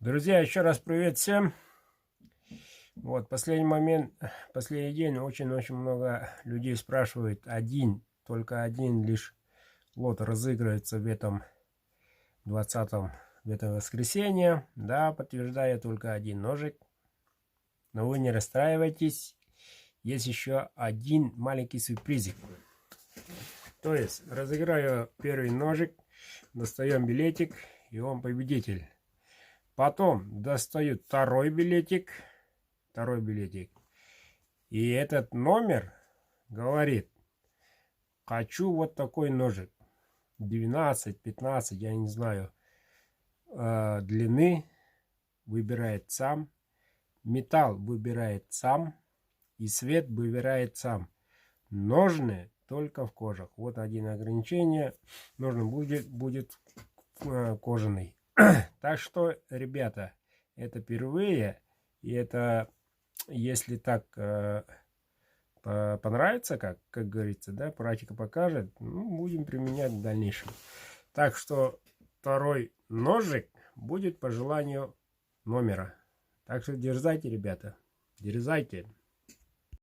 Друзья, еще раз привет всем. Вот, последний день очень-очень много людей спрашивают. Только один лишь лот разыгрывается в этом 20-м, в это воскресенье. Да, подтверждаю, только один ножик. Но вы не расстраивайтесь. Есть еще один маленький сюрпризик. То есть, разыграю первый ножик, достаем билетик, и он победитель. Потом достаю второй билетик. И этот номер говорит: хочу вот такой ножик. 12-15, я не знаю, длины. Выбирает сам. Металл выбирает сам. И цвет выбирает сам. Ножны только в кожах. Вот один ограничение. Ножны будет кожаный. Так что, ребята, это впервые. И это, если так понравится, как говорится, да, практика покажет, ну, будем применять в дальнейшем. Так что второй ножик будет по желанию номера. Так что дерзайте, ребята, дерзайте.